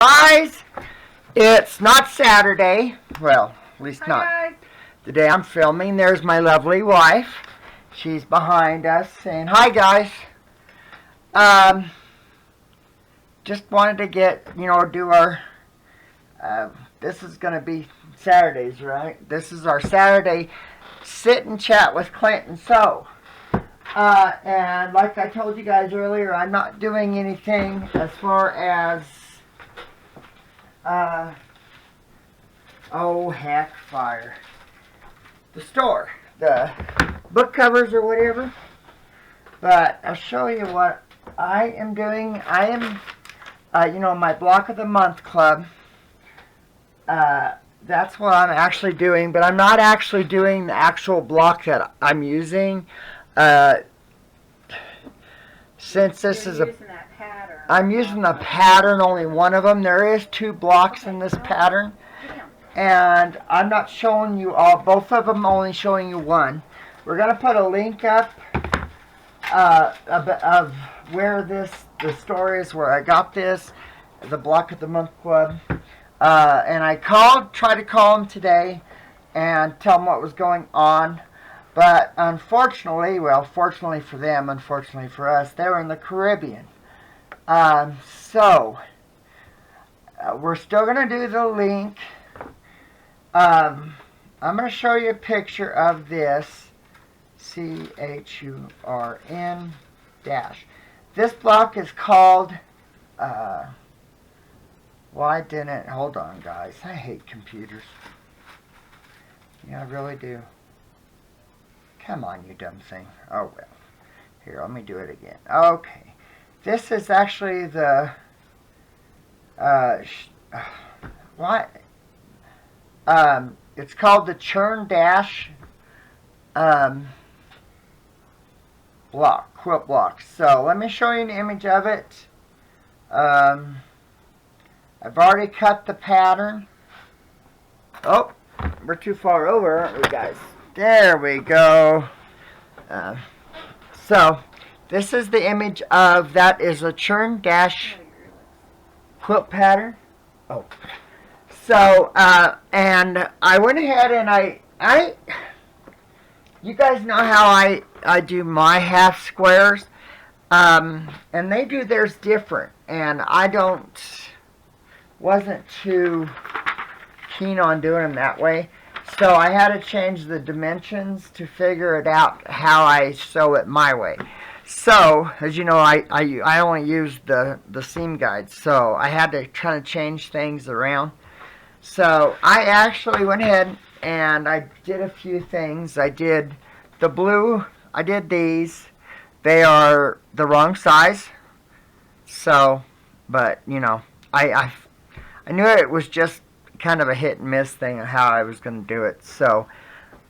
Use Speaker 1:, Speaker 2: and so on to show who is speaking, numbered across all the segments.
Speaker 1: Guys, it's not Saturday. Well, at least
Speaker 2: Hi,
Speaker 1: not
Speaker 2: guys.
Speaker 1: the day I'm filming. There's my lovely wife. She's behind us saying, hi, guys. Just wanted to do our, this is going to be Saturdays, right? This is our Saturday sit and chat with Clint and so. And like I told you guys earlier, I'm not doing anything as far as, oh heck, fire. The store, the book covers or whatever. But I'll show you what I am doing. I am, my block of the month club. That's what I'm actually doing, but I'm not actually doing the actual block that I'm using. Since this is I'm using a pattern, only one of them. There is two blocks in this pattern, and I'm not showing you all, both of them, only showing you one. We're going to put a link up of where the store is, where I got this, the block of the month club. And I tried to call them today and tell them what was going on. But unfortunately, well, fortunately for them, unfortunately for us, they were in the Caribbean. So we're still going to do the link. I'm going to show you a picture of this. CHURN dash. This block is called, hold on, guys. I hate computers. Yeah, I really do. Come on, you dumb thing. Oh, well. Here, let me do it again. Okay. This is actually the, it's called the Churn Dash, quilt block. So, let me show you an image of it. I've already cut the pattern. Oh, we're too far over, aren't we, guys? There we go. So, this is the image of, that is a Churn Dash quilt pattern. Oh. So, and I went ahead and you guys know how I do my half squares. And they do theirs different. And I wasn't too keen on doing them that way. So I had to change the dimensions to figure it out how I sew it my way. So, as you know, I only used the seam guide. So I had to kind of change things around. So I actually went ahead and I did a few things. I did the blue. I did these. They are the wrong size. So, but, I knew it was just kind of a hit and miss thing of how I was going to do it. So,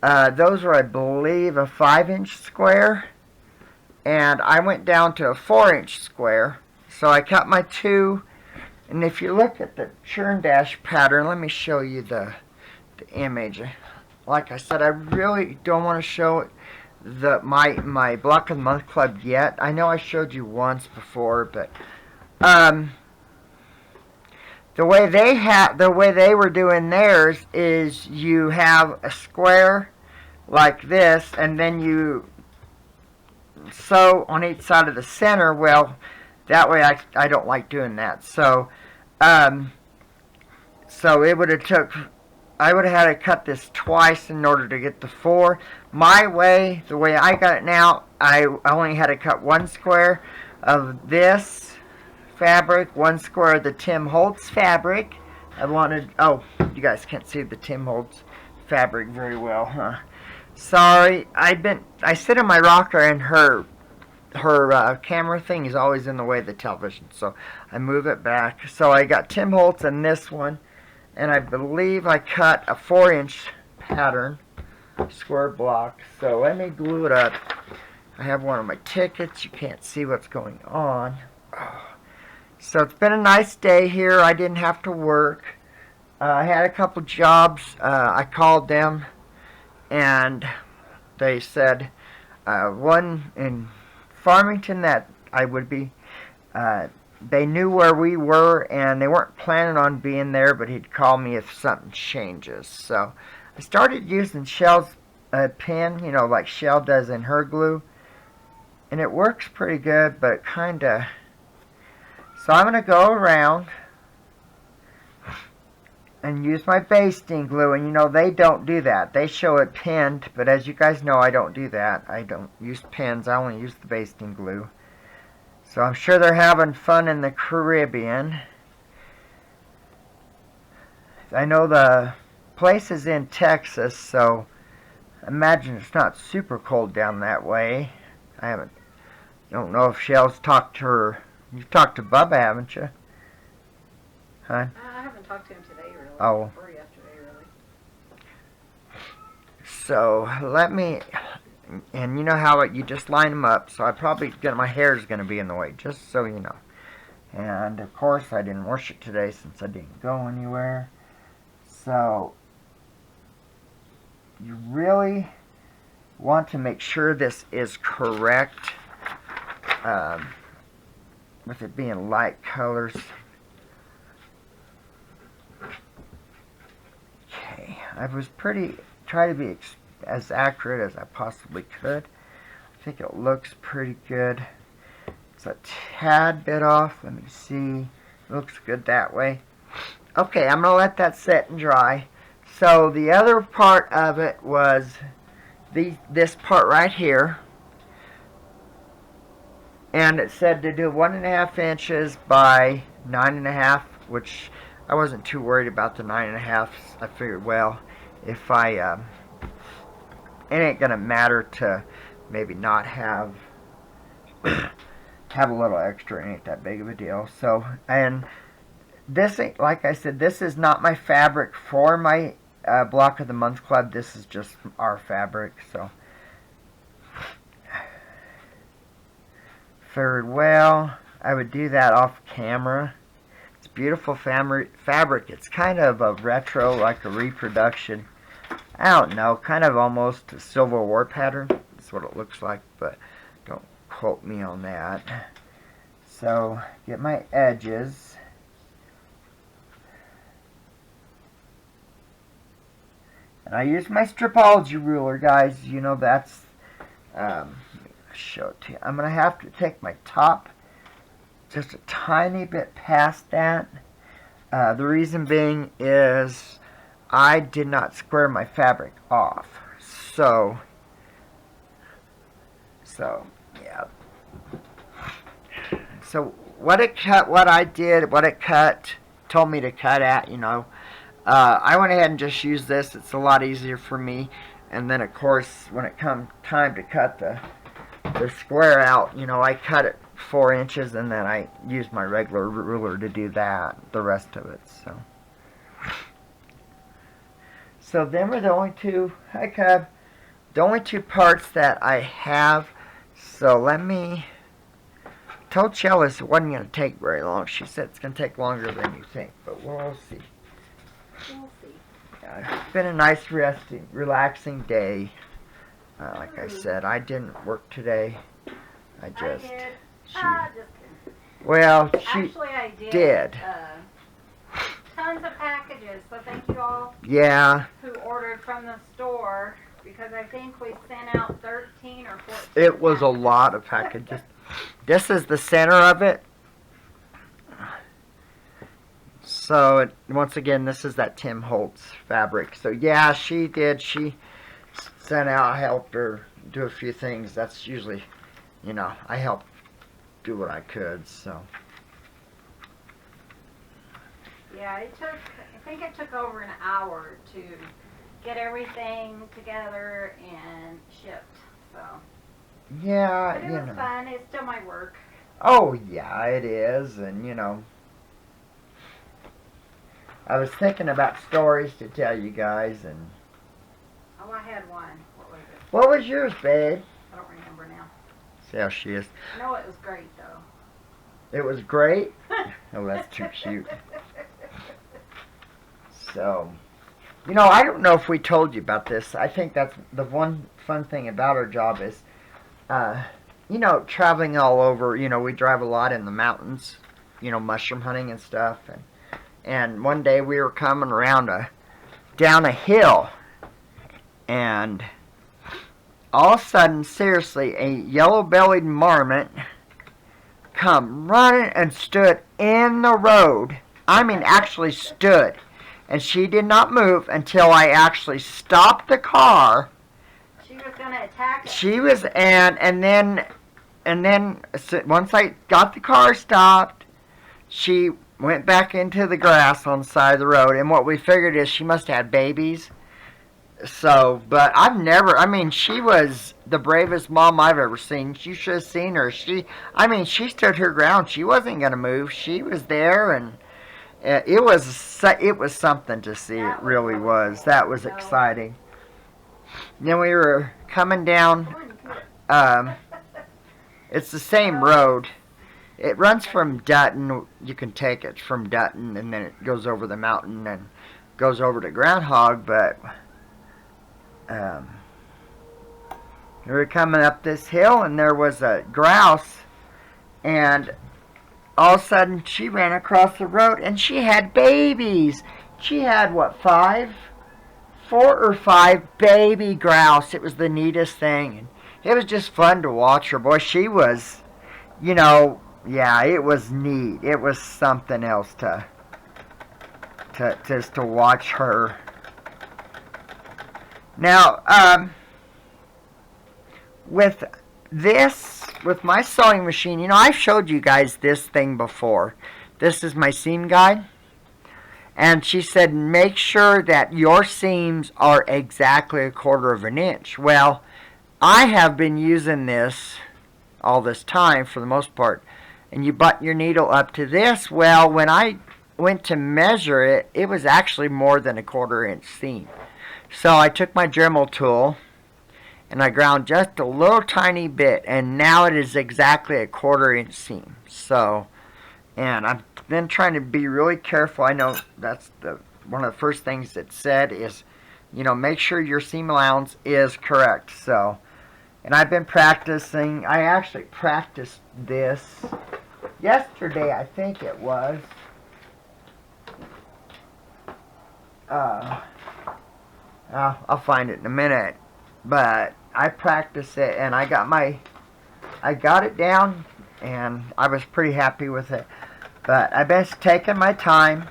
Speaker 1: those were, I believe, a 5-inch square. And I went down to a 4-inch square. So I cut my two. And if you look at the Churn Dash pattern, let me show you the image. Like I said, I really don't want to show my block of the month club yet. I know I showed you once before, but the way they were doing theirs is you have a square like this, and then you sew on each side of the center. Well, that way I don't like doing that. So so it would have I would have had to cut this twice in order to get the 4. My way, the way I got it now, I only had to cut one square of this fabric, one square of the Tim Holtz fabric. Oh, you guys can't see the Tim Holtz fabric very well, huh? Sorry, I sit in my rocker and her camera thing is always in the way of the television, so I move it back. So I got Tim Holtz and this one, and I believe I cut a 4-inch pattern square block. So let me glue it up. I have one of my tickets. You can't see what's going on. So it's been a nice day here. I didn't have to work. I had a couple jobs. I called them, and they said one in Farmington that I would be they knew where we were, and they weren't planning on being there, but he'd call me if something changes. So I started using Chelle's pen, like Chelle does in her glue, and it works pretty good, but kind of... So I'm going to go around and use my basting glue, and they don't do that. They show it pinned, but as you guys know, I don't do that. I don't use pins. I only use the basting glue. So I'm sure they're having fun in the Caribbean. I know the place is in Texas, so imagine it's not super cold down that way. Don't know if Chelle's talked to her. You've talked to Bubba, haven't you? Huh?
Speaker 2: I haven't talked to him today, really.
Speaker 1: Oh.
Speaker 2: Or yesterday, really.
Speaker 1: So let me, and you know how you just line them up. So my hair is gonna be in the way, just so you know. And of course, I didn't wash it today since I didn't go anywhere. So you really want to make sure this is correct. With it being light colors. Okay, I was try to be as accurate as I possibly could. I think it looks pretty good. It's a tad bit off. Let me see. Looks good that way. Okay, I'm going to let that set and dry. So the other part of it was this part right here. And it said to do 1.5 inches by 9.5, which I wasn't too worried about the 9.5. I figured, well, if it ain't gonna matter to maybe not have a little extra. It ain't that big of a deal. So, and this ain't, like I said, this is not my fabric for my Block of the Month Club. This is just our fabric. So. Figured, well, I would do that off camera. It's beautiful fabric. It's kind of a retro, like a reproduction. I don't know, kind of almost a Civil War pattern. That's what it looks like, but don't quote me on that. So, get my edges. And I use my stripology ruler, guys. That's... show it to you. I'm going to have to take my top just a tiny bit past that. The reason being is I did not square my fabric off. So yeah. So what it told me to cut at, I went ahead and just used this. It's a lot easier for me. And then of course when it comes time to cut the square out, I cut it 4 inches, and then I used my regular ruler to do the rest of it. So them are the only two parts that I have. So told Chelle it wasn't going to take very long. She said it's going to take longer than you think, but we'll see.
Speaker 2: We'll see.
Speaker 1: It's been a nice, relaxing day. Like I said, I didn't work today. I did.
Speaker 2: Just kidding.
Speaker 1: Well, she
Speaker 2: Actually, I
Speaker 1: did.
Speaker 2: Tons of packages, so thank you all
Speaker 1: Yeah.
Speaker 2: who ordered from the store, because I think we sent out 13 or 14
Speaker 1: It was a
Speaker 2: packages.
Speaker 1: lot of packages. This is the center of it. So, once again, this is that Tim Holtz fabric. So, yeah, she did. She sent out, I helped her do a few things. That's usually, I helped do what I could, so.
Speaker 2: Yeah, I think it took over an hour to get everything together and shipped, so.
Speaker 1: Yeah,
Speaker 2: But it was fun. It's still my work.
Speaker 1: Oh, yeah, it is, and, I was thinking about stories to tell you guys, and...
Speaker 2: Oh, I had one. What was it?
Speaker 1: What was yours, babe?
Speaker 2: I don't remember now.
Speaker 1: See how she is.
Speaker 2: No, it was great, though.
Speaker 1: It was great? Oh, that's too cute. So, I don't know if we told you about this. I think that's the one fun thing about our job is, traveling all over. We drive a lot in the mountains. mushroom hunting and stuff. And one day we were coming around down a hill, and all of a sudden, seriously, a yellow-bellied marmot come running and stood in the road. I mean, actually stood. And she did not move until I actually stopped the car.
Speaker 2: She was going to attack it.
Speaker 1: She was, and then once I got the car stopped, she went back into the grass on the side of the road. And what we figured is she must have had babies. So, but she was the bravest mom I've ever seen. You should have seen her. She stood her ground. She wasn't going to move. She was there, and it was something to see. It really was. That was exciting. Then we were coming down. It's the same road. It runs from Dutton. You can take it from Dutton, and then it goes over the mountain and goes over to Groundhog, but we were coming up this hill, and there was a grouse, and all of a sudden she ran across the road, and she had babies. She had, 4 or 5 baby grouse. It was the neatest thing, and it was just fun to watch her. Boy, she was, it was neat. It was something else to watch her. Now, with my sewing machine, I've showed you guys this thing before. This is my seam guide. And she said, make sure that your seams are exactly 1/4 of an inch. Well, I have been using this all this time for the most part. And you button your needle up to this. Well, when I went to measure it, it was actually more than 1/4 inch seam. So I took my Dremel tool and I ground just a little tiny bit, and now it is exactly 1/4 inch seam. So, and I've been trying to be really careful. I know that's one of the first things it said is, make sure your seam allowance is correct. So, and I've been practicing. I actually practiced this yesterday, I think it was. I'll find it in a minute, but I practiced it, and I got it down, and I was pretty happy with it. But I've been taking my time,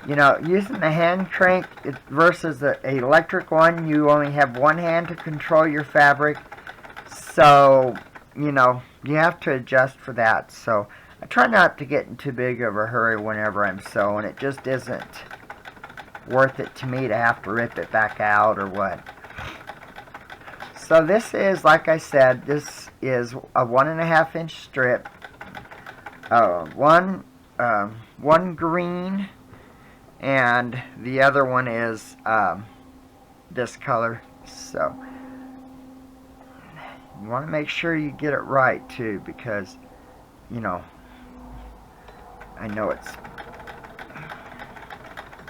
Speaker 1: using the hand crank versus an electric one. You only have one hand to control your fabric, so you have to adjust for that. So I try not to get in too big of a hurry whenever I'm sewing. It just isn't worth it to me to have to rip it back out or what. So this is, like I said, this is a 1.5 inch strip. One green, and the other one is this color. So you want to make sure you get it right too, because I know it's.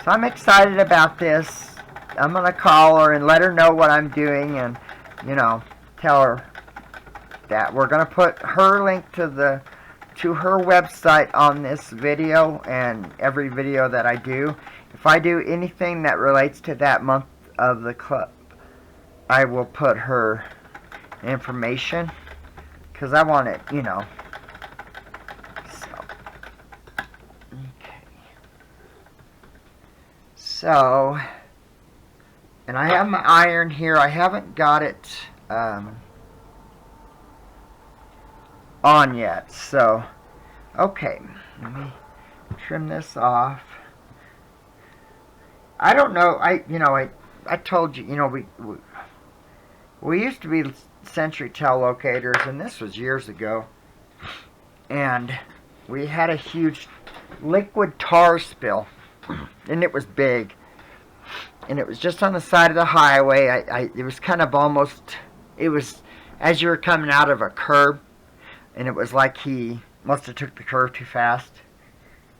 Speaker 1: So I'm excited about this. I'm going to call her and let her know what I'm doing, and, tell her that we're going to put her link to her website on this video and every video that I do. If I do anything that relates to that month of the club, I will put her information, because I want it, So, and I have my iron here. I haven't got it on yet. So, okay, let me trim this off. I don't know. I told you. We used to be Century Tell locators, and this was years ago. And we had a huge liquid tar spill. And it was big, and it was just on the side of the highway. It was kind of almost, it was as you were coming out of a curb, and it was like he must have took the curve too fast,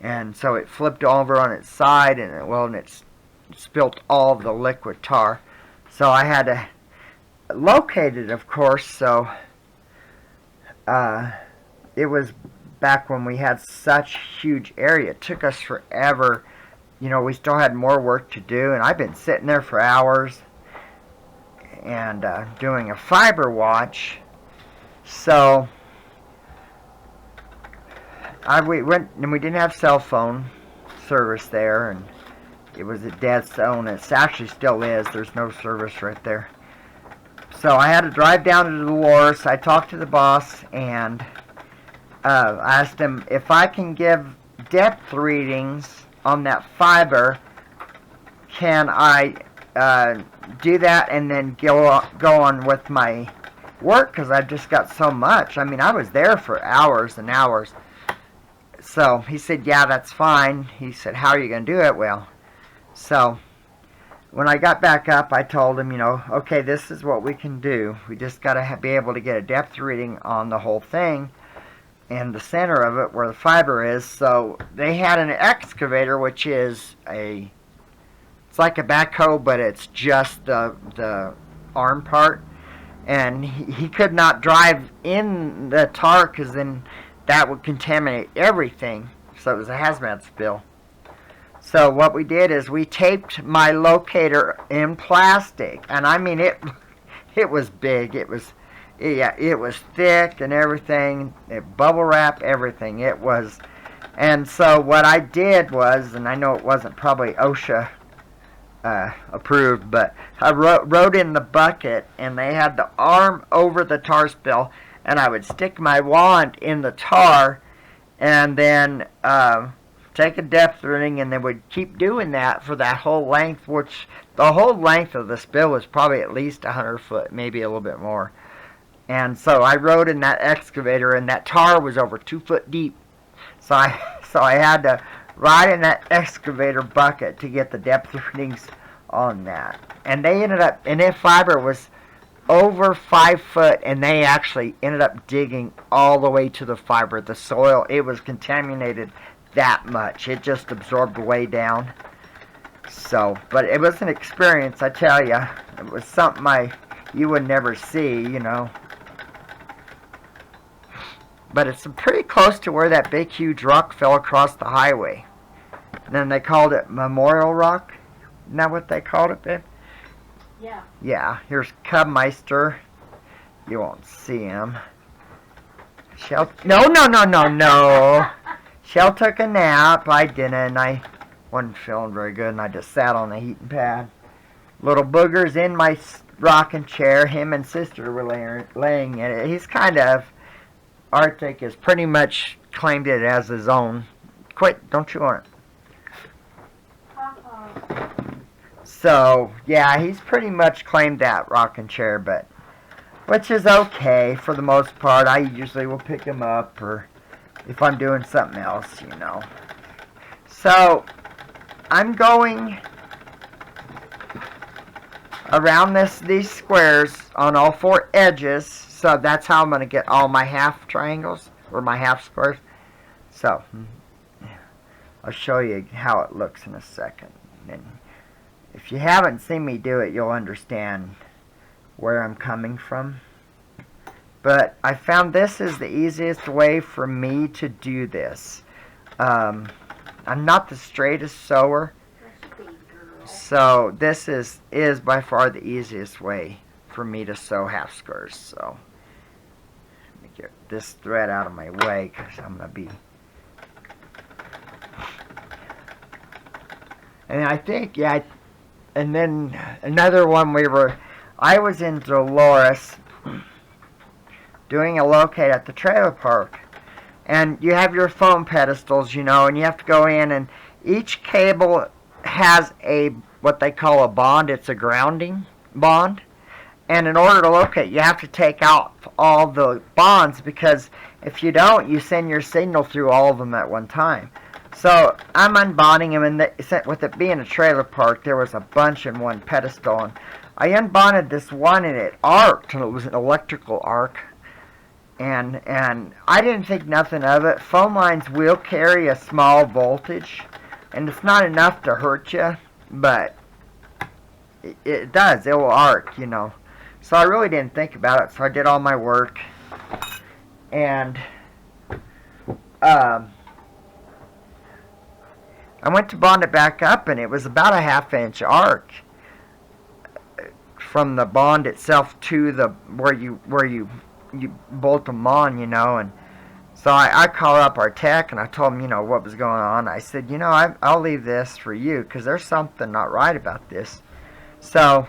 Speaker 1: and so it flipped over on its side, and it spilt all of the liquid tar. So I had to locate it, of course. So it was back when we had such huge area. It took us forever. You know, we still had more work to do, and I've been sitting there for hours and doing a fiber watch. So we went, and we didn't have cell phone service there, and it was a dead zone. It actually still is. There's no service right there. So I had to drive down to Dolores. I talked to the boss, and I asked him if I can give depth readings on that fiber. Can I do that and then go on with my work? Because I've just got so much. I mean, I was there for hours and hours. So he said, yeah, that's fine. He said, how are you going to do it? Well, so when I got back up, I told him, you know, okay, this is what we can do. We just got to be able to get a depth reading on the whole thing and the center of it where the fiber is. So they had an excavator, which is it's like a backhoe, but it's just the arm part. And he could not drive in the tar because then that would contaminate everything. So it was a hazmat spill. So what we did is we taped my locator in plastic, and I mean it was big. It was thick and everything. It bubble wrap everything. It was, and so what I did was, and I know it wasn't probably OSHA approved, but I wrote in the bucket, and they had the arm over the tar spill, and I would stick my wand in the tar, and then take a depth reading, and they would keep doing that for that whole length, which the whole length of the spill was probably at least 100 foot, maybe a little bit more. And so I rode in that excavator, and that tar was over 2 foot deep. So I had to ride in that excavator bucket to get the depth readings on that. And they ended up, and that fiber was over 5 foot, and they actually ended up digging all the way to the fiber. The soil, it was contaminated that much. It just absorbed way down. So, but it was an experience, I tell you. It was something you would never see, you know. But it's pretty close to where that big, huge rock fell across the highway. And then they called it Memorial Rock. Isn't that what they called it, Ben?
Speaker 2: Yeah.
Speaker 1: Yeah, here's Cubmeister. You won't see him. Chelle, no. Chelle took a nap. I didn't. I wasn't feeling very good, and I just sat on the heating pad. Little Booger's in my rocking chair. Him and sister were laying in it. He's kind of, Arctic has pretty much claimed it as his own. Quit, don't you want it? So, yeah, he's pretty much claimed that rocking chair, but which is okay for the most part. I usually will pick him up, or if I'm doing something else, you know. So, I'm going around these squares on all 4 edges, so that's how I'm going to get all my half triangles, or my half squares. So, I'll show you how it looks in a second. And if you haven't seen me do it, you'll understand where I'm coming from. But I found this is the easiest way for me to do this. I'm not the straightest sewer, so this is by far the easiest way for me to sew half squares. So let me get this thread out of my way, because I'm going to be... And I think, yeah, and then another one I was in Dolores doing a locate at the trailer park. And you have your foam pedestals, you know, and you have to go in, and each cable has what they call a bond. It's a grounding bond. And in order to locate, you have to take out all the bonds, because if you don't, you send your signal through all of them at one time. So I'm unbonding them, and with it being a trailer park, there was a bunch in one pedestal, and I unbonded this one, and it arced, and it was an electrical arc, and I didn't think nothing of it. Phone lines will carry a small voltage, and it's not enough to hurt you, but it does. It will arc, you know. So I really didn't think about it, so I did all my work, and I went to bond it back up, and it was about a half-inch arc from the bond itself to the where you bolt them on, and so I called up our tech and I told him, what was going on. I said, I'll leave this for you because there's something not right about this. So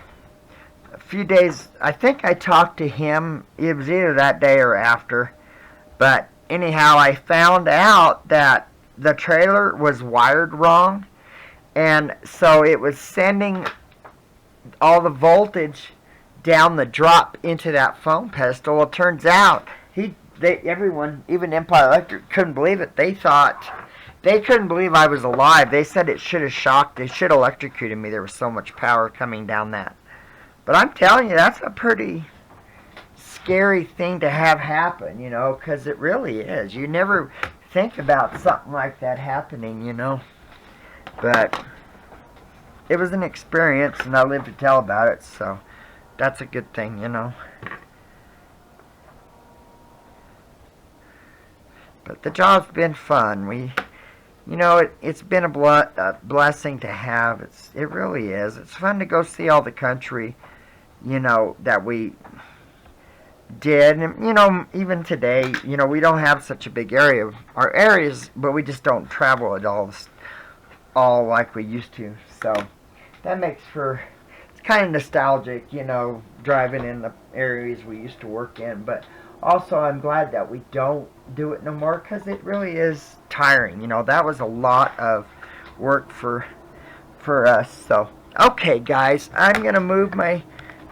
Speaker 1: a few days, I think I talked to him. It was either that day or after, but anyhow, I found out that the trailer was wired wrong, and so it was sending all the voltage down the drop into that foam pedestal. Well, it turns out everyone, even Empire Electric, couldn't believe it. They couldn't believe I was alive. They said it should have electrocuted me. There was so much power coming down that. But I'm telling you, that's a pretty scary thing to have happen, because it really is. You never think about something like that happening, But it was an experience, and I lived to tell about it, so that's a good thing, But the job's been fun. It's been a blessing to have. It really is. It's fun to go see all the country, that we did. And, even today, we don't have such a big area. Our areas, but we just don't travel at all like we used to. So that makes for, it's kind of nostalgic, driving in the areas we used to work in. But also, I'm glad that we don't do it no more because it really is tiring. That was a lot of work for us. So, okay, guys, I'm going to move my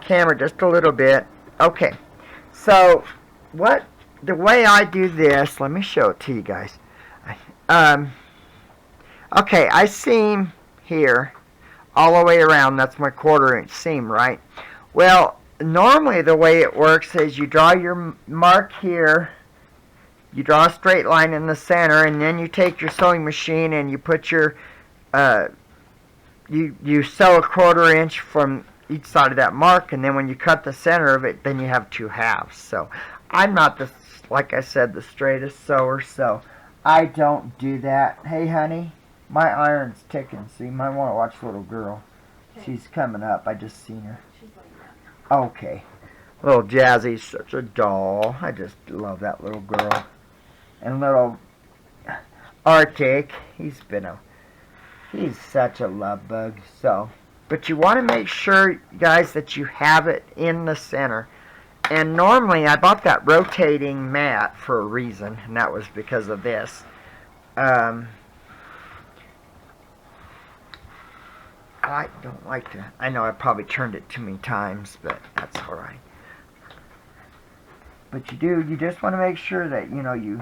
Speaker 1: camera just a little bit. Okay, so the way I do this, let me show it to you guys. Okay, I seam here all the way around. That's my 1/4 inch seam, right? Well, normally the way it works is you draw your mark here, you draw a straight line in the center, and then you take your sewing machine and you put your you sew a 1/4 inch from each side of that mark, and then when you cut the center of it, then you have 2 halves. So I'm not like I said, the straightest sewer, so I don't do that. Hey honey, my iron's ticking, so you might want to watch the little girl. Okay. She's coming up. I just seen her. She's like that. Okay. Little Jazzy's such a doll. I just love that little girl. And little Arctic, he's such a love bug. So, but you want to make sure, guys, that you have it in the center. And normally, I bought that rotating mat for a reason, and that was because of this. I don't like to. I know I probably turned it too many times, but that's all right. But you just want to make sure that, you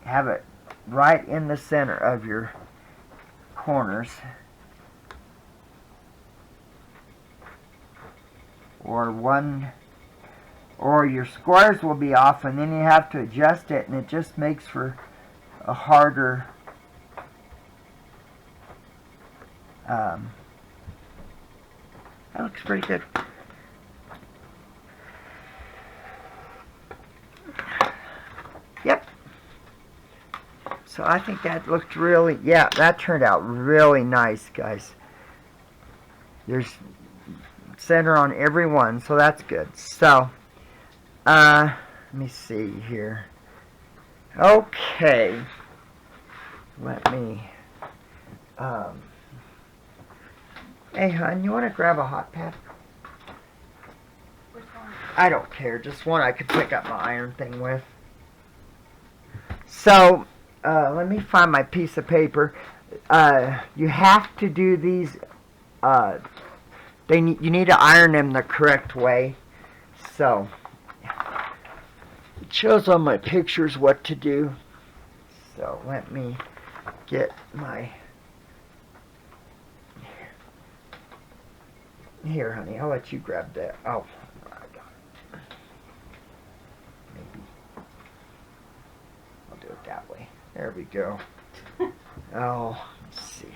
Speaker 1: have it right in the center of your corners. Or your squares will be off, and then you have to adjust it, and it just makes for a harder that looks pretty good. Yep. So I think that looked really, that turned out really nice, guys. There's center on every one, so that's good. So, let me see here. Okay. Let me, hey, hon, you want to grab a hot pad?
Speaker 2: Which one?
Speaker 1: I don't care. Just one I could pick up my iron thing with. So, let me find my piece of paper. You have to do these. You need to iron them the correct way. So, it shows on my pictures what to do. So, let me get my. Here, honey, I'll let you grab that. Oh, I got it. Maybe. I'll do it that way. There we go. Oh, let's see.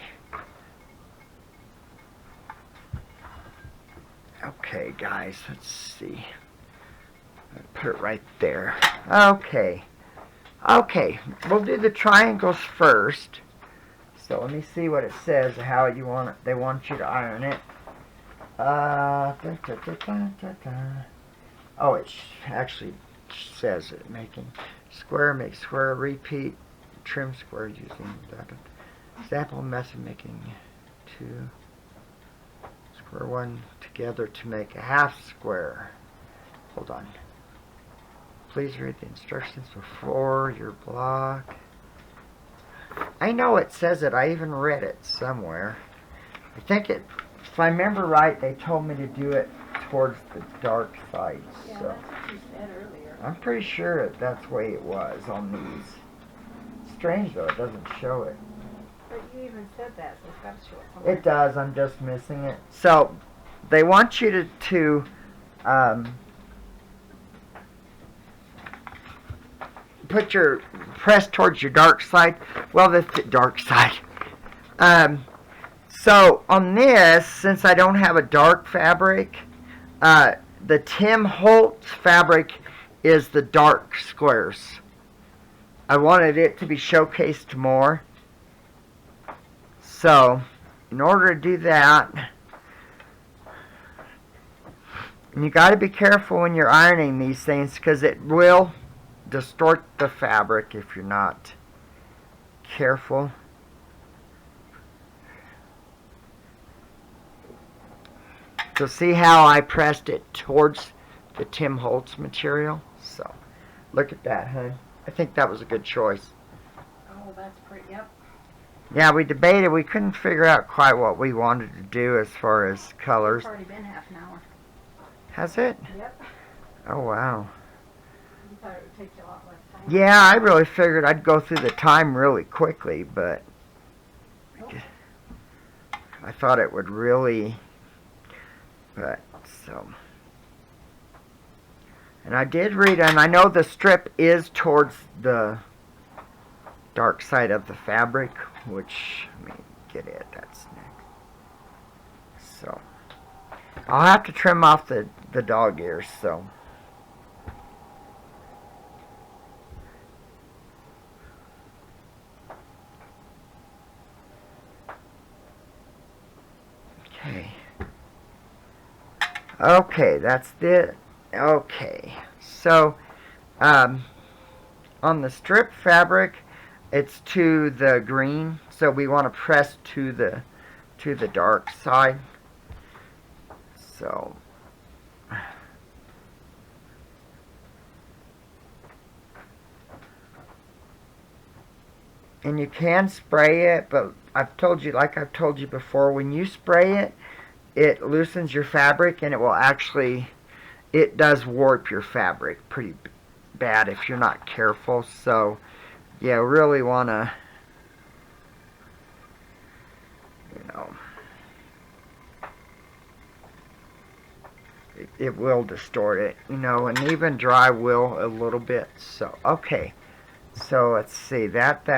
Speaker 1: Okay, guys, let's see. I'll put it right there. Okay. Okay, we'll do the triangles first. So let me see what it says, how you want it. They want you to iron it. Oh, it actually says it. Making square, make square, repeat, trim square using example method, making two square one together to make a half square. Hold on. Please read the instructions before your block. I know it says it. I even read it somewhere. I think it, if I remember right, they told me to do it towards the dark side.
Speaker 2: Yeah,
Speaker 1: So
Speaker 2: that's what you said earlier.
Speaker 1: I'm pretty sure that's the way it was on these. Strange though, it doesn't show it.
Speaker 2: But you even said that, so it's got to show it somewhere.
Speaker 1: It does. I'm just missing it. So they want you to put your press towards your dark side. Well, the dark side. So on this, since I don't have a dark fabric, the Tim Holtz fabric is the dark squares. I wanted it to be showcased more. So in order to do that, and you got to be careful when you're ironing these things because it will distort the fabric if you're not careful. So see how I pressed it towards the Tim Holtz material? So look at that, hun. I think that was a good choice.
Speaker 2: Oh, that's pretty, yep.
Speaker 1: Yeah, we debated. We couldn't figure out quite what we wanted to do as far as colors.
Speaker 2: It's already been half an hour.
Speaker 1: Has it?
Speaker 2: Yep.
Speaker 1: Oh, wow.
Speaker 2: You thought it would take you a lot less time.
Speaker 1: Yeah, I really figured I'd go through the time really quickly, but I thought it would really, but so. And I did read, and I know the strip is towards the dark side of the fabric, which, let me get it, that's next. So, I'll have to trim off the dog ears, so. Okay. Okay, that's it. Okay. So, on the strip fabric, it's to the green, so we want to press to the dark side. So, and you can spray it, but I've told you, like I've told you before, when you spray it, it loosens your fabric and it will actually, it does warp your fabric pretty bad if you're not careful. So, yeah, really want to, you know, it will distort it, you know, and even dry will a little bit. So, okay. So, let's see, that,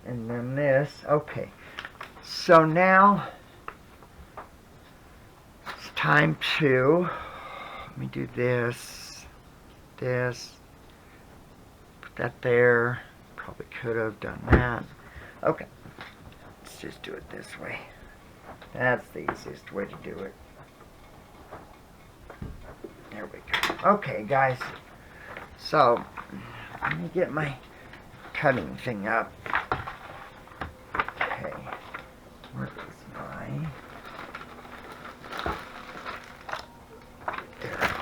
Speaker 1: and then this. Okay. So now, it's time to, let me do this, put that there. Probably could have done that. Okay. Let's just do it this way. That's the easiest way to do it. There we go. Okay, guys. So, let me get my cutting thing up. Okay. Where is my... There.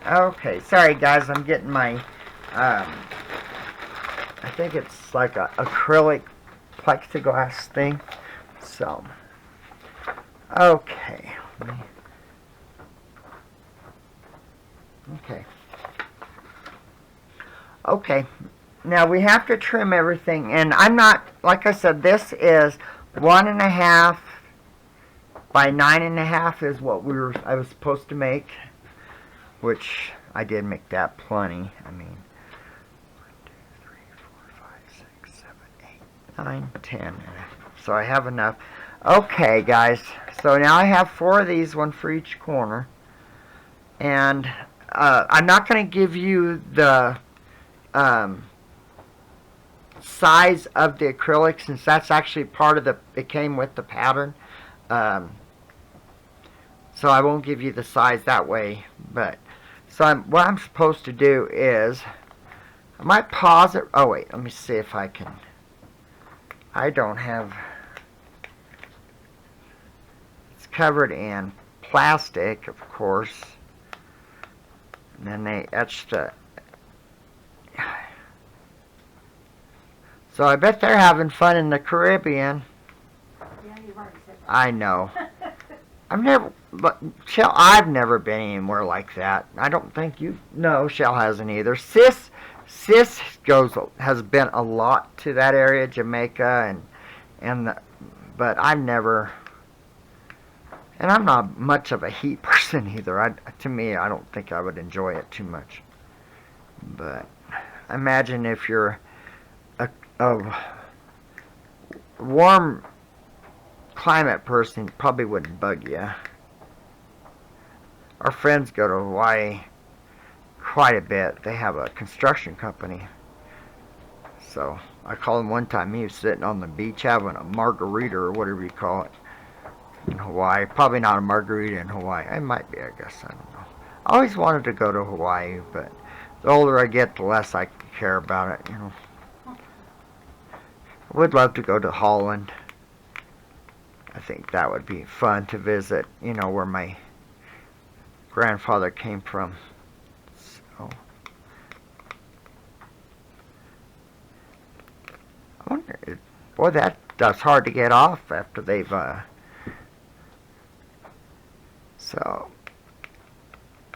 Speaker 1: Okay, sorry guys, I'm getting my, I think it's like a acrylic plexiglass thing. So, okay. Okay, now we have to trim everything, and I'm not, like I said, this is 1.5 by 9.5 is what I was supposed to make, which I did make that plenty. I mean, 1, 2, 3, 4, 5, 6, 7, 8, 9, 10. So I have enough. Okay, guys. So now I have 4 of these, one for each corner. And I'm not going to give you the size of the acrylic, since that's actually part of the, it came with the pattern. So I won't give you the size that way. But so what I'm supposed to do is, I might pause it. Oh wait, let me see if I can. I don't have, it's covered in plastic, of course. And then they etched the, so I bet they're having fun in the Caribbean.
Speaker 2: Yeah, you've already said that.
Speaker 1: I know. Chelle, I've never been anywhere like that. I don't think you, no, Chelle hasn't either. Sis has been a lot to that area, Jamaica, but I've never, and I'm not much of a heat person either. To me, I don't think I would enjoy it too much. But imagine if you're a warm climate person, it probably wouldn't bug you. Our friends go to Hawaii quite a bit. They have a construction company. So I called him one time. He was sitting on the beach having a margarita or whatever you call it in Hawaii. Probably not a margarita in Hawaii. It might be, I guess. I don't know. I always wanted to go to Hawaii, but the older I get, the less I care about it, you know. I would love to go to Holland. I think that would be fun to visit, you know, where my grandfather came from. So I wonder, boy, that's hard to get off after they've so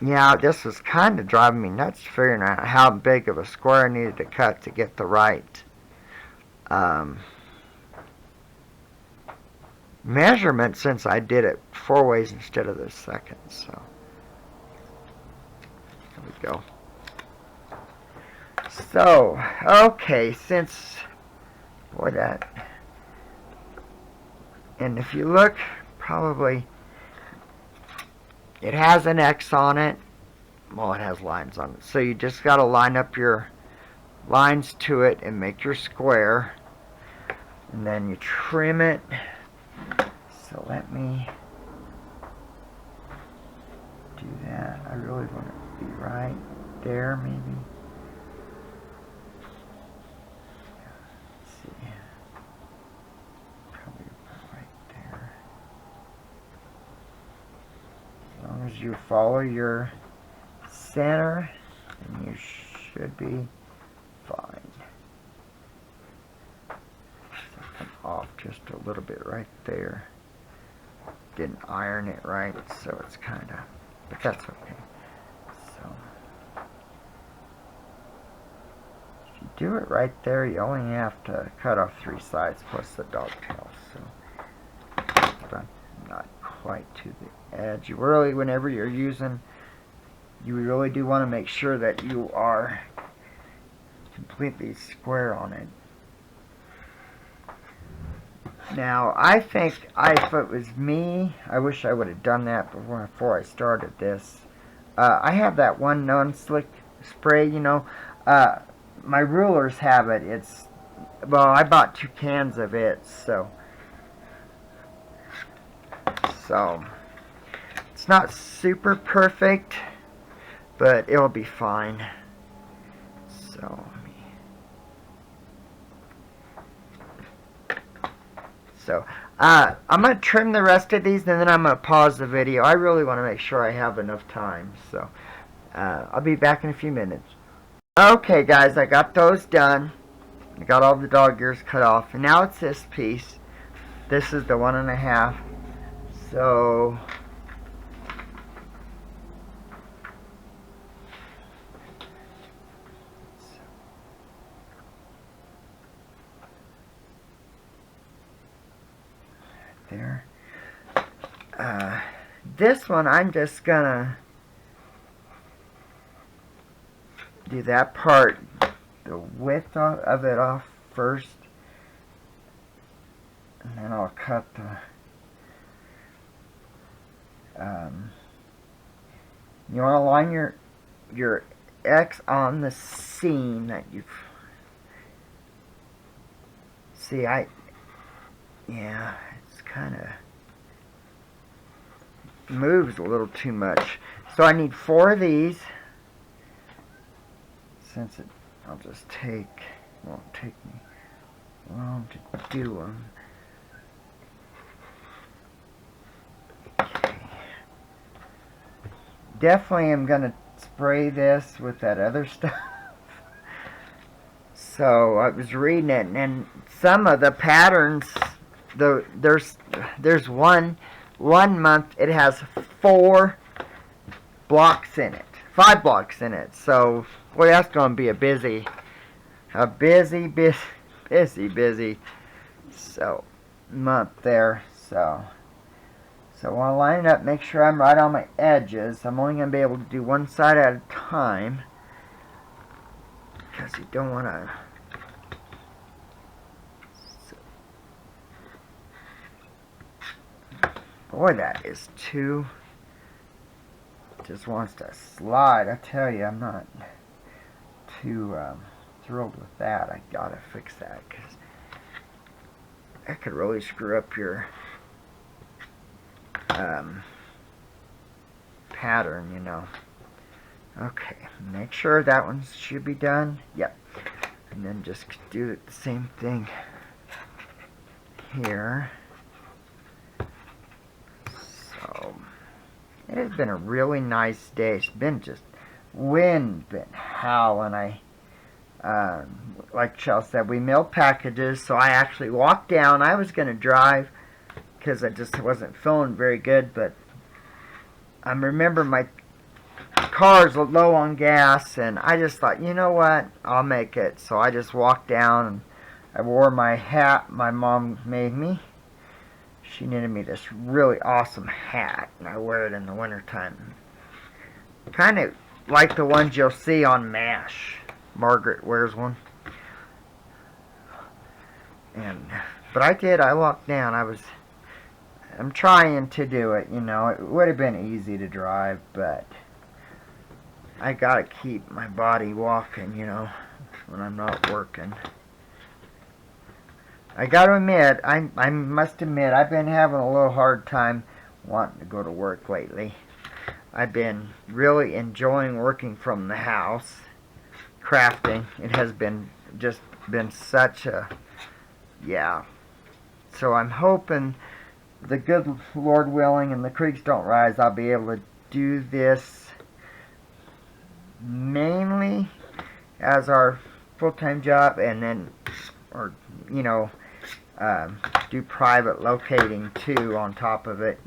Speaker 1: yeah, this was kind of driving me nuts figuring out how big of a square I needed to cut to get the right measurement, since I did it 4 ways instead of the second. So there we go. So okay, since, boy, that, and if you look, probably it has an X on it. Well, it has lines on it, so you just got to line up your lines to it and make your square, and then you trim it. So let me do that. I really want it to be right there, maybe. Let's see. Probably right there. As long as you follow your center, then you should be fine. So come off just a little bit right there. Didn't iron it right, so it's kind of, but that's okay. So if you do it right there, you only have to cut off 3 sides plus the dogtail. So, but not quite to the edge. You really, whenever you're using, you really do want to make sure that you are completely square on it. Now, I think if it was me, I wish I would have done that before I started this. I have that one non-slick spray, you know. My rulers have it. Well, I bought 2 cans of it, so it's not super perfect, but it'll be fine. So I'm going to trim the rest of these, and then I'm going to pause the video. I really want to make sure I have enough time. So I'll be back in a few minutes. Okay, guys, I got those done. I got all the dog ears cut off. And now it's this piece. This is the 1.5. So there. This one, I'm just gonna do that part, the width of it off first, and then I'll cut You want to line your X on the seam that you've... See, yeah, it's kind of moves a little too much. So I need 4 of these. I'll just won't take me long to do them. Okay. Definitely am going to spray this with that other stuff. So I was reading it, and some of the patterns, there's one month it has 4 blocks in it, 5 blocks in it. So boy, that's going to be a busy so month there. So I want to line it up, make sure I'm right on my edges. I'm only going to be able to do one side at a time, because you don't want to... Boy, that is too... Just wants to slide. I tell you, I'm not too thrilled with that. I gotta fix that, because that could really screw up your pattern, you know. Okay, make sure that one should be done. Yep. And then just do the same thing here. So, it has been a really nice day. It's been just wind, been howling. Like Chelle said, we mailed packages, so I actually walked down. I was going to drive because I just wasn't feeling very good, but I remember my car's low on gas, and I just thought, you know what, I'll make it. So I just walked down, and I wore my hat my mom made me. She knitted me this really awesome hat, and I wear it in the wintertime. Kind of like the ones you'll see on MASH. Margaret wears one. But I walked down. I'm trying to do it, you know. It would have been easy to drive, but I gotta keep my body walking, you know, when I'm not working. I gotta admit, I must admit, I've been having a little hard time wanting to go to work lately. I've been really enjoying working from the house, crafting. It has been such a, yeah. So I'm hoping, the good Lord willing and the creeks don't rise, I'll be able to do this mainly as our full-time job, and then, or, you know, do private locating too on top of it.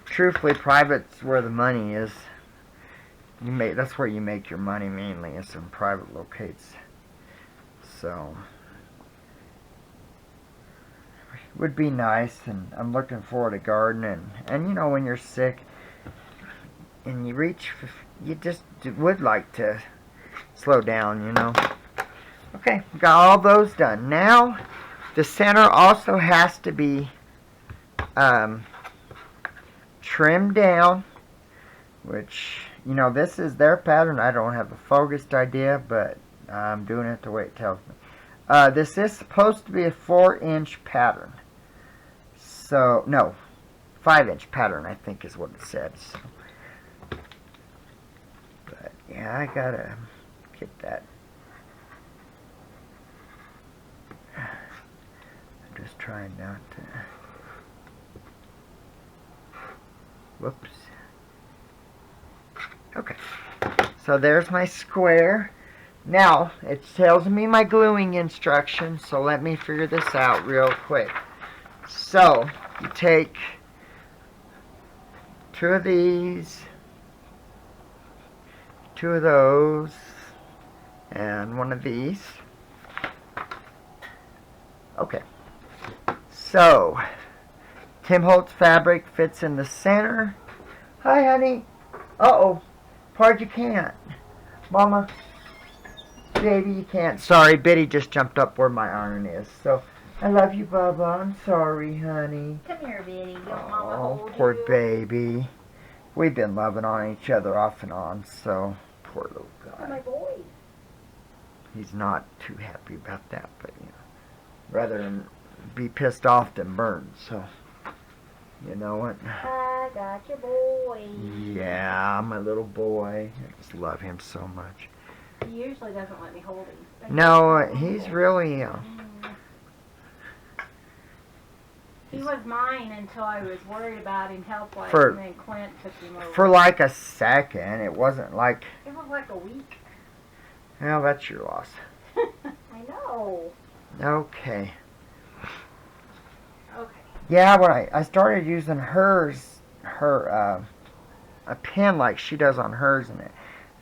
Speaker 1: Truthfully, private's where the money is. That's where you make your money mainly, is in private locates. So it would be nice, and I'm looking forward to gardening. And you know, when you're sick and you just would like to slow down, you know. Okay, got all those done. Now the center also has to be trimmed down, which, you know, this is their pattern. I don't have the fogest idea, but I'm doing it the way it tells me. This is supposed to be a 4-inch pattern. So, no, 5-inch pattern, I think is what it said. So, but, yeah, I gotta get that. I'm just trying not to. Whoops. Okay. So there's my square. Now, it tells me my gluing instructions, so let me figure this out real quick. So, you take 2 of these, 2 of those, and 1 of these. Okay. So, Tim Holtz fabric fits in the center. Hi, honey. Uh-oh. Pard, you can't. Mama. Baby, you can't. Sorry, Biddy just jumped up where my iron is. So, I love you, Bubba. I'm sorry, honey.
Speaker 2: Come here, Biddy. You want Mama to
Speaker 1: Oh,
Speaker 2: hold
Speaker 1: poor
Speaker 2: you?
Speaker 1: baby. We've been loving on each other off and on, so poor little
Speaker 2: Oh, my
Speaker 1: guy.
Speaker 2: boy.
Speaker 1: He's not too happy about that, but you know, rather than be pissed off than burned. So, you know what?
Speaker 2: I got your boy.
Speaker 1: Yeah, my little boy. I just love him so much.
Speaker 2: He usually doesn't let me hold him.
Speaker 1: No, he's really.
Speaker 2: He was mine until I was worried about him health-wise,
Speaker 1: For-
Speaker 2: and then Clint took him over.
Speaker 1: For like a second, it wasn't like.
Speaker 2: It was like a week.
Speaker 1: Well, that's your loss.
Speaker 2: I know.
Speaker 1: Okay.
Speaker 2: Okay.
Speaker 1: Yeah, when I started using her a pen like she does on hers, and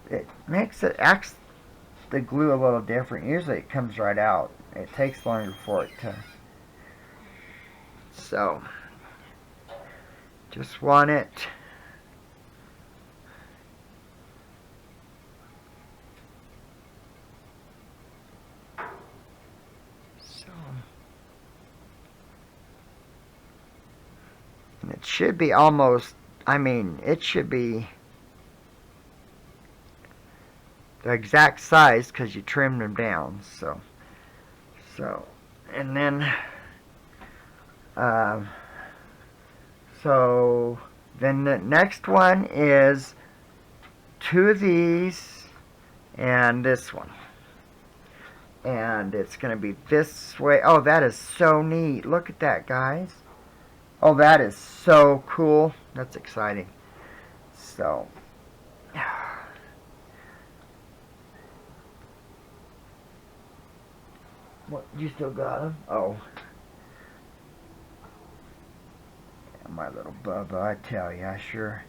Speaker 1: it makes it acts the glue a little different. Usually it comes right out. It takes longer for it to. So, just want it. So, and it should be almost. I mean, it should be the exact size because you trimmed them down. So, and then. So then the next one is 2 of these and this one. And it's going to be this way. Oh, that is so neat. Look at that, guys. Oh, that is so cool. That's exciting. So, what, you still got them? Oh. My little Bubba, I tell you, I sure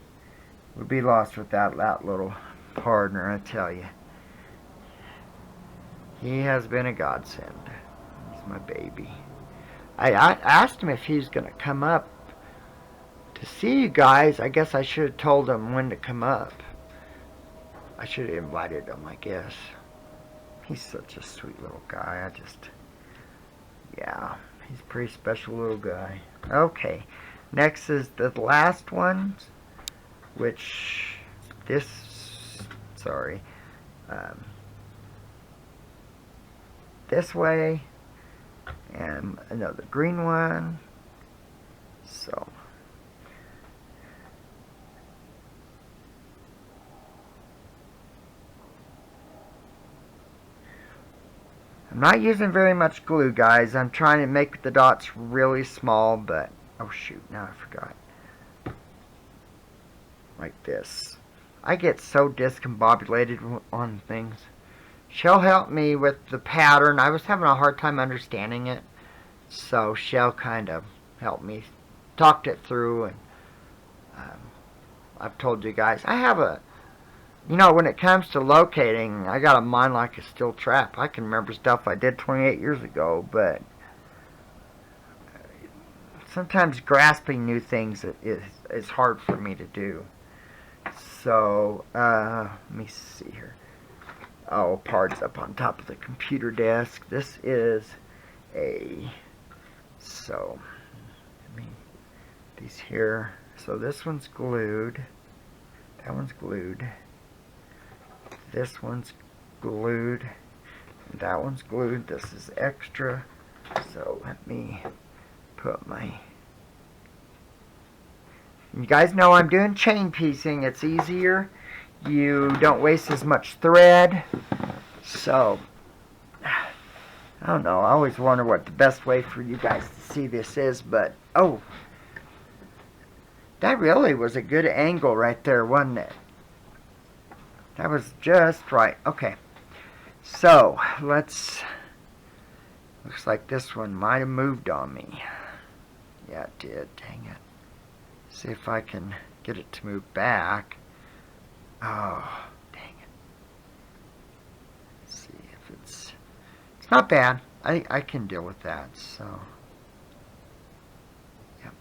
Speaker 1: would be lost without that little partner, I tell you. He has been a godsend. He's my baby. I asked him if he was going to come up to see you guys. I guess I should have told him when to come up. I should have invited him, I guess. He's such a sweet little guy. Yeah, he's a pretty special little guy. Okay. Next is the last one, which this way, and another green one. So, I'm not using very much glue, guys. I'm trying to make the dots really small, but oh shoot, now I forgot. Like this. I get so discombobulated on things. Chelle helped me with the pattern. I was having a hard time understanding it. So Chelle kind of helped me, talked it through, and I've told you guys, I have when it comes to locating, I got a mind like a steel trap. I can remember stuff I did 28 years ago, but sometimes grasping new things is hard for me to do. So, let me see here. Oh, parts up on top of the computer desk. This is so, these here. So this one's glued. That one's glued. This one's glued. That one's glued. This is extra. So let me put my... You guys know I'm doing chain piecing. It's easier. You don't waste as much thread. So, I don't know. I always wonder what the best way for you guys to see this is. But, oh. That really was a good angle right there, wasn't it? That was just right. Okay. So, let's... Looks like this one might have moved on me. Yeah, it did. Dang it. See if I can get it to move back. Oh, dang it. Let's see if it's not bad. I can deal with that, so. Yep.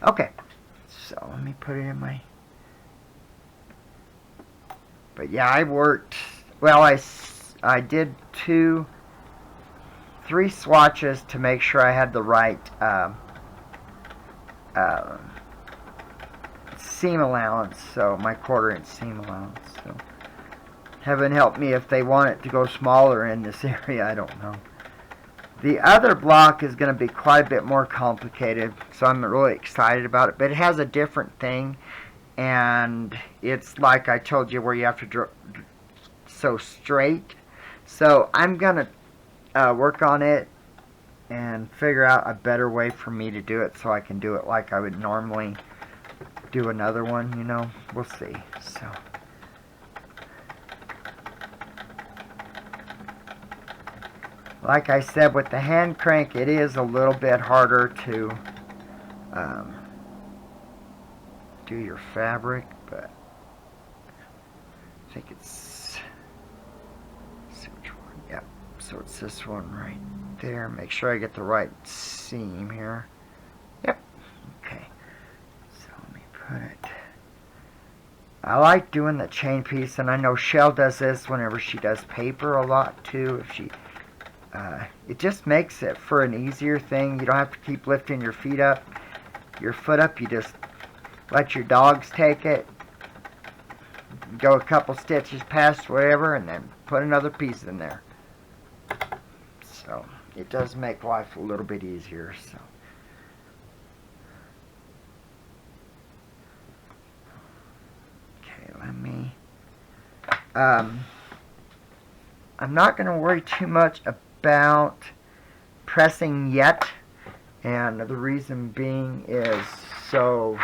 Speaker 1: Okay. So let me put it in my. But yeah, I worked. Well, I did 3 3 swatches to make sure I had the right seam allowance, so my 1/4 inch seam allowance. So heaven help me if they want it to go smaller in this area, I don't know. The other block is going to be quite a bit more complicated, so I'm really excited about it, but it has a different thing, and it's like I told you where you have to sew straight. So I'm going to work on it and figure out a better way for me to do it so I can do it like I would normally do another one, you know. We'll see. So like I said, with the hand crank, it is a little bit harder to do your fabric, but I think it's, let's see which one. Yep. So it's this one right there. Make sure I get the right seam here. Yep. Okay. So let me put it. I like doing the chain piece, and I know Chelle does this whenever she does paper a lot too. If she, it just makes it for an easier thing. You don't have to keep lifting your foot up. You just let your dogs take it. Go a couple stitches past whatever, and then put another piece in there. So it does make life a little bit easier. So. Let me, I'm not going to worry too much about pressing yet, and the reason being is so,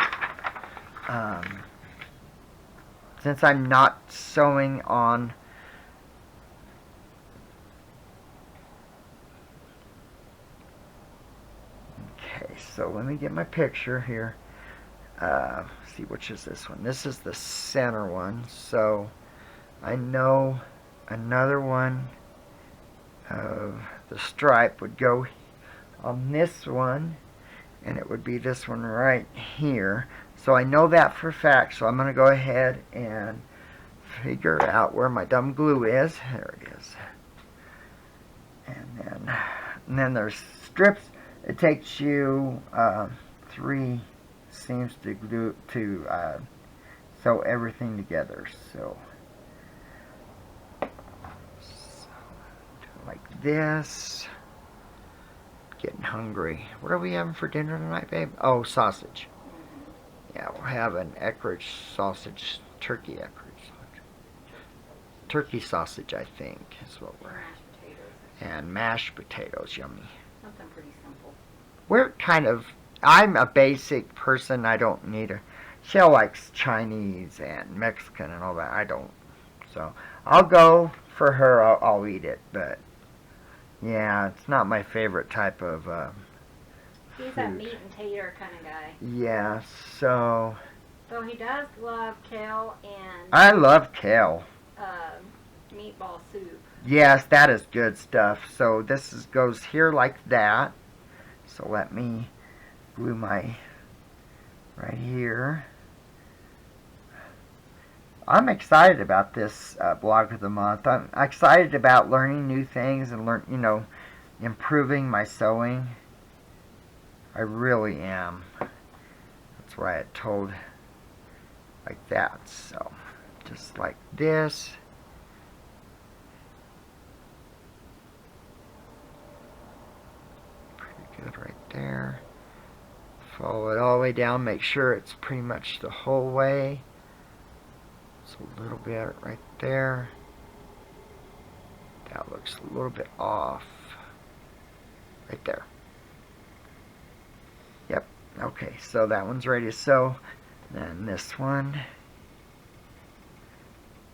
Speaker 1: since I'm not sewing on, okay, so let me get my picture here. See, which is this one? This is the center one. So I know another one of the stripe would go on this one, and it would be this one right here. So I know that for a fact. So I'm going to go ahead and figure out where my dumb glue is. There it is. And then there's strips. It takes you 3 seems to glue to sew everything together. So like this. Getting hungry. What are we having for dinner tonight, babe? Oh, sausage. Yeah, we'll have an Eckrich sausage, turkey Eckrich. Turkey sausage, I think, is what we're. And mashed potatoes, yummy.
Speaker 2: Something pretty simple.
Speaker 1: We're kind of. I'm a basic person. I don't need a. Chelle likes Chinese and Mexican and all that. I don't. So I'll go for her. I'll eat it, but yeah, it's not my favorite type of.
Speaker 2: He's
Speaker 1: food.
Speaker 2: that meat and tater kind of guy.
Speaker 1: Yeah. So.
Speaker 2: So he does love kale and
Speaker 1: I love kale.
Speaker 2: meatball soup.
Speaker 1: Yes, that is good stuff. So this goes here like that. So let me glue my right here. I'm excited about this blog of the month. I'm excited about learning new things and improving my sewing. I really am. That's why I told like that. So just like this. Good right there. Follow it all the way down. Make sure it's pretty much the whole way. It's a little bit right there. That looks a little bit off. Right there. Yep. Okay, so that one's ready to sew. Then this one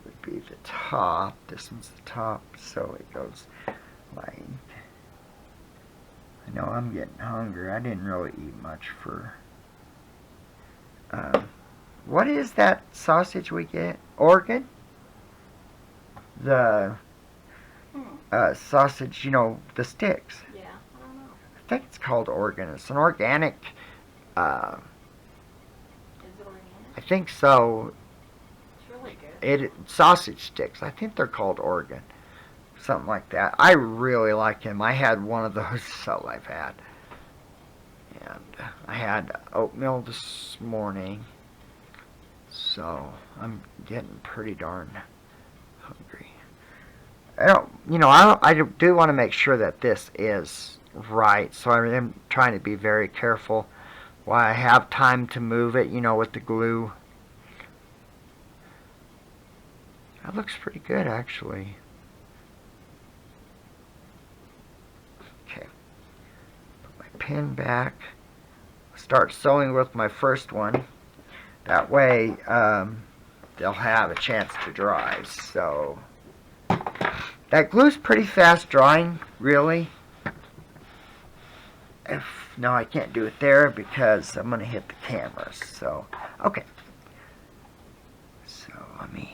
Speaker 1: would be the top. This one's the top. So it goes like... I know I'm getting hungry. I didn't really eat much for... what is that sausage we get? Oregon? The sausage, the sticks.
Speaker 2: Yeah, I don't know.
Speaker 1: I think it's called Oregon. It's an organic...
Speaker 2: Is it organic?
Speaker 1: I think so.
Speaker 2: It's really good.
Speaker 1: Sausage sticks. I think they're called Oregon. something like that. I really like him. I had one of those, so I've had. And I had oatmeal this morning, so I'm getting pretty darn hungry. I do want to make sure that this is right, so I am trying to be very careful while I have time to move it, with the glue. That looks pretty good, actually. Okay. Put my pin back. Start sewing with my first one. That way, they'll have a chance to dry. So, that glue's pretty fast drying, really. No, I can't do it there because I'm going to hit the camera. So, okay. So, let me...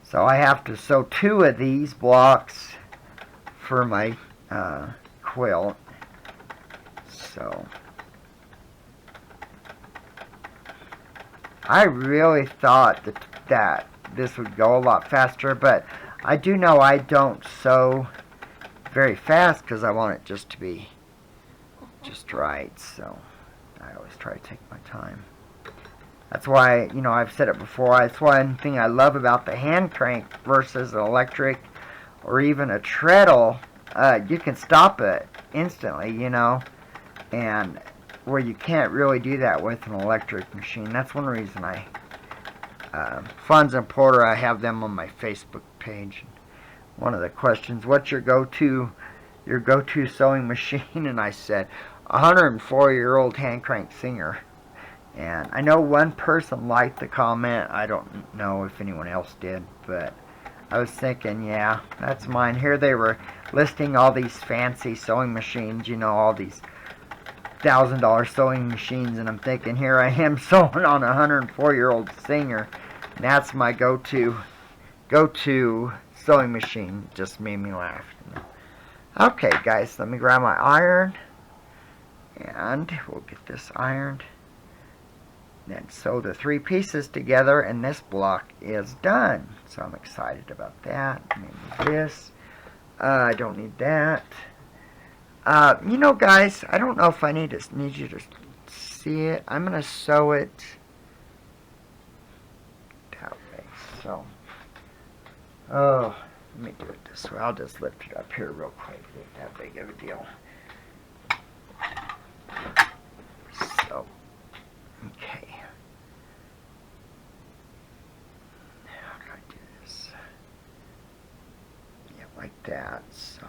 Speaker 1: So I have to sew 2 of these blocks for my quilt. So I really thought that this would go a lot faster, but I do know I don't sew very fast because I want it just to be just right. So I always try to take my time. That's why, I've said it before, that's one thing I love about the hand crank versus an electric or even a treadle. You can stop it instantly, and where you can't really do that with an electric machine. That's one reason Funds and Porter, I have them on my Facebook page. One of the questions, what's your go-to sewing machine? And I said, 104-year-old hand crank Singer. And I know one person liked the comment. I don't know if anyone else did, but I was thinking, yeah, that's mine. Here they were listing all these fancy sewing machines, all these $1,000 sewing machines, and I'm thinking, here I am sewing on a 104-year-old Singer, and that's my go-to sewing machine. Just made me laugh. Okay, guys, let me grab my iron, and we'll get this ironed. Then sew the 3 pieces together, and this block is done. So I'm excited about that. Maybe this. I don't need that. Guys, I don't know if I need you to see it. I'm gonna sew it that way. So, let me do it this way. I'll just lift it up here real quick. It's not that big of a deal. So, okay. Like that, so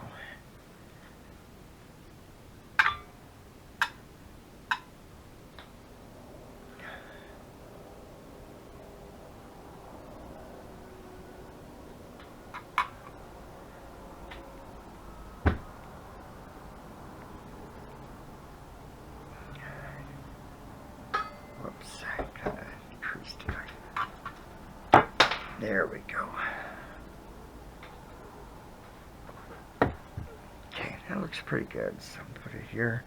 Speaker 1: whoops, I kind of creased it. There we go. That looks pretty good, so put it here.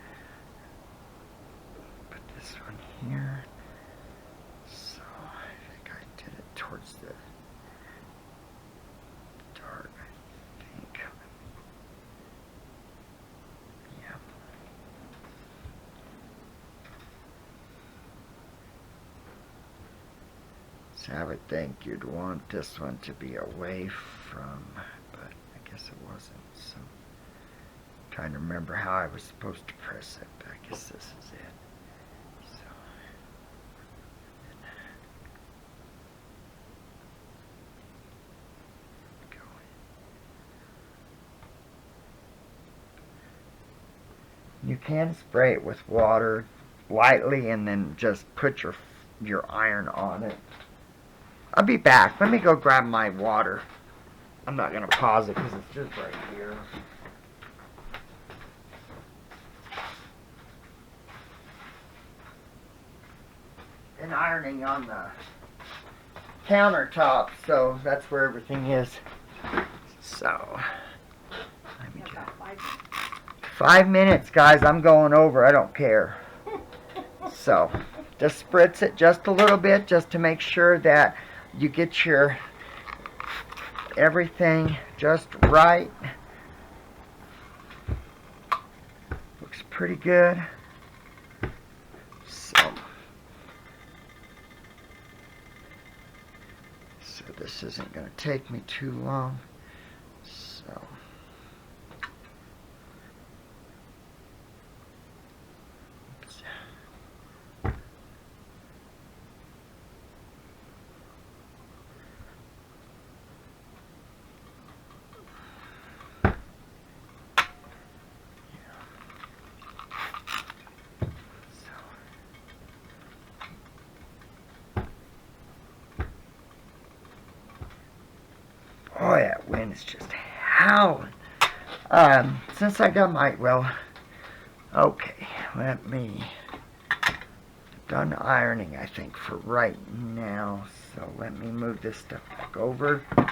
Speaker 1: Put this one here. So I think I did it towards the dark, I think. Yeah. So I would think you'd want this one to be away from, but I guess it wasn't, so. Trying to remember how I was supposed to press it, but I guess this is it. So, go. You can spray it with water lightly and then just put your iron on it. I'll be back. Let me go grab my water. I'm not going to pause it because it's just right here. And ironing on the countertop, so that's where everything is. So, let me
Speaker 2: About 5 minutes.
Speaker 1: 5 minutes, guys. I'm going over. I don't care. So, just spritz it just a little bit just to make sure that you get your everything just right. Looks pretty good. So this isn't going to take me too long. So boy, that wind is just howling. Since I got my, okay, let me, done ironing, I think, for right now. So let me move this stuff back over. Put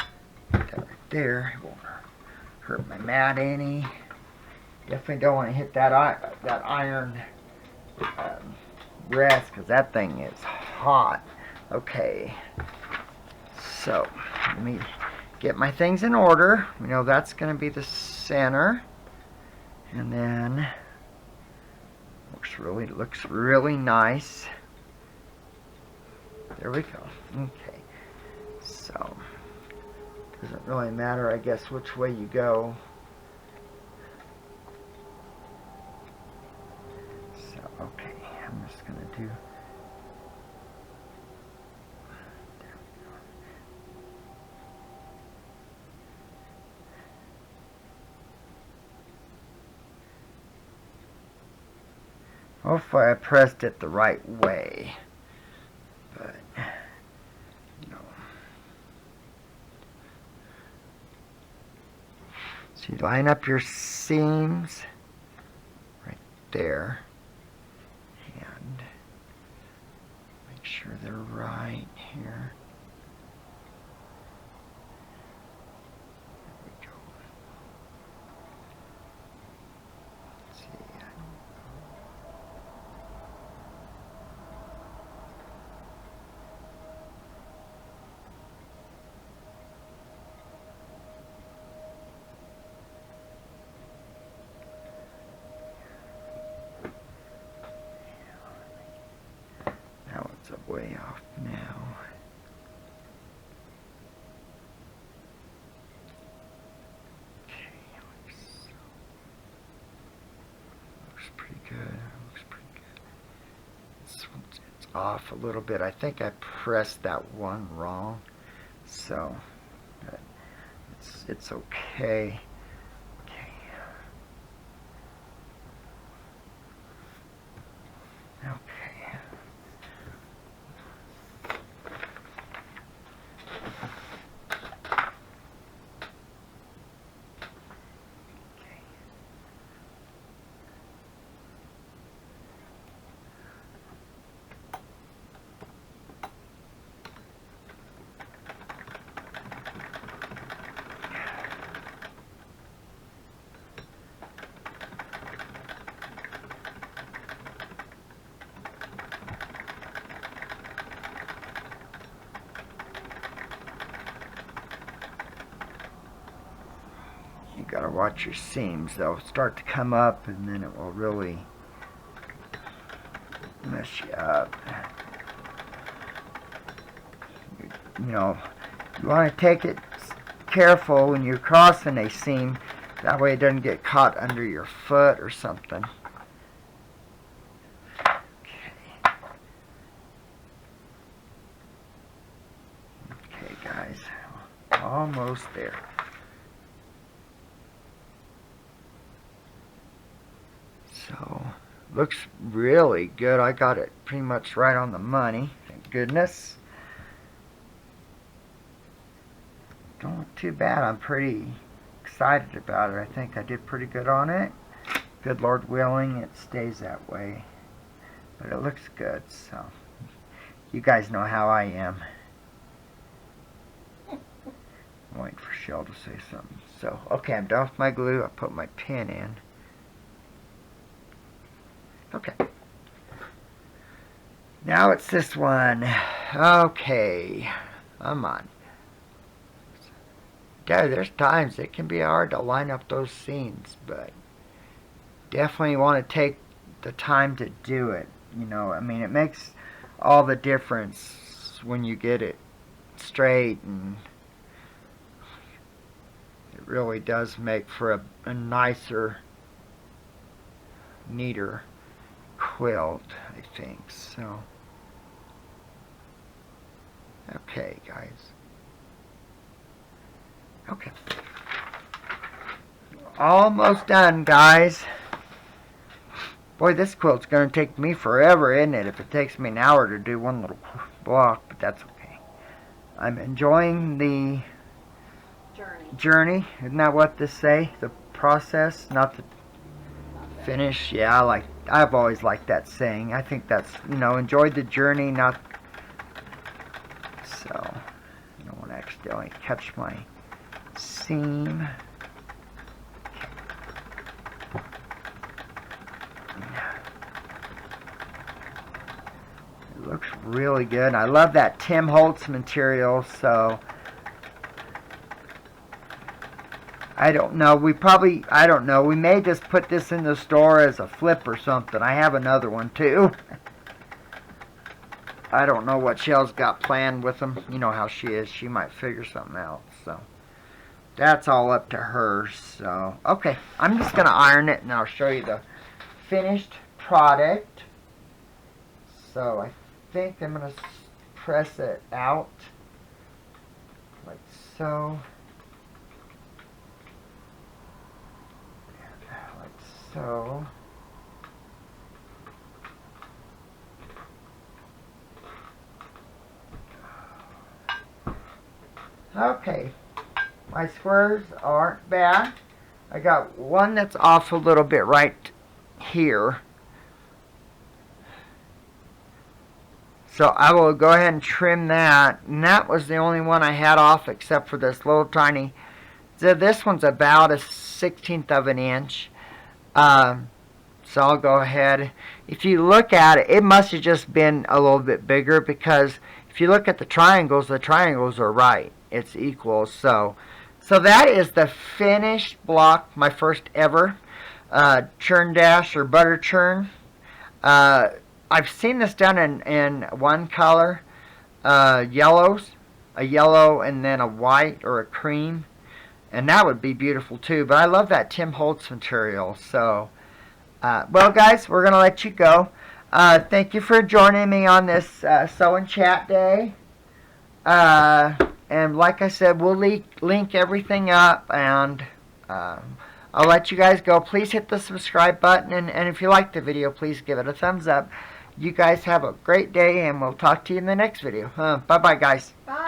Speaker 1: that right there. It won't hurt my mat any. Definitely don't want to hit that iron rest, because that thing is hot. Okay. So, let me get my things in order. We know that's going to be the center. And then, looks really nice. There we go. Okay. So, doesn't really matter, I guess, which way you go. So, okay. I'm just going to do... Hopefully I pressed it the right way, but, no. So you line up your seams right there, and make sure they're right here. Way off now. Okay, looks pretty good. Looks pretty good. It's off a little bit. I think I pressed that one wrong, so it's okay. Okay. Okay. You gotta watch your seams. They'll start to come up and then it will really mess you up. You know, you want to take it careful when you're crossing a seam. That way it doesn't get caught under your foot or something. Okay, guys. Almost there. So, looks really good. I got it pretty much right on the money. Thank goodness. Don't look too bad. I'm pretty excited about it. I think I did pretty good on it. Good Lord willing, it stays that way. But it looks good, so you guys know how I am. I'm waiting for Chelle to say something. So, okay, I'm done with my glue. I put my pin in. Okay. Now it's this one. Okay. Come on. Yeah, there's times it can be hard to line up those scenes, but definitely want to take the time to do it. You know, I mean, it makes all the difference when you get it straight, and it really does make for a nicer, neater quilt, I think. So, okay, guys. Okay. Almost done, guys. Boy, this quilt's going to take me forever, isn't it? If it takes me an hour to do one little block, but that's okay. I'm enjoying the journey. Isn't that what they say? The process, not the finish. Yeah, I've always liked that saying. I think that's, enjoy the journey, not... So, I don't want to accidentally catch my seam. It looks really good. I love that Tim Holtz material, so I don't know. I don't know. We may just put this in the store as a flip or something. I have another one too. I don't know what Chelle's got planned with them. You know how she is. She might figure something out, so that's all up to her. So, okay. I'm just going to iron it, and I'll show you the finished product. So, I think I'm going to press it out like so. Like so. Okay, my squares aren't bad. I got one that's off a little bit right here. So I will go ahead and trim that. And that was the only one I had off except for this little tiny. So this one's about a 1/16 of an inch. So I'll go ahead. If you look at it, it must have just been a little bit bigger, because if you look at the triangles are right. It's equal. So that is the finished block, my first ever churn dash or butter churn. I've seen this done in one color, yellows, a yellow and then a white or a cream, and that would be beautiful too. But I love that Tim Holtz material. So, well, guys, we're gonna let you go. Thank you for joining me on this sew and chat day. And like I said, we'll link everything up, and I'll let you guys go. Please hit the subscribe button, and if you like the video, please give it a thumbs up. You guys have a great day, and we'll talk to you in the next video. Bye-bye, guys.
Speaker 2: Bye.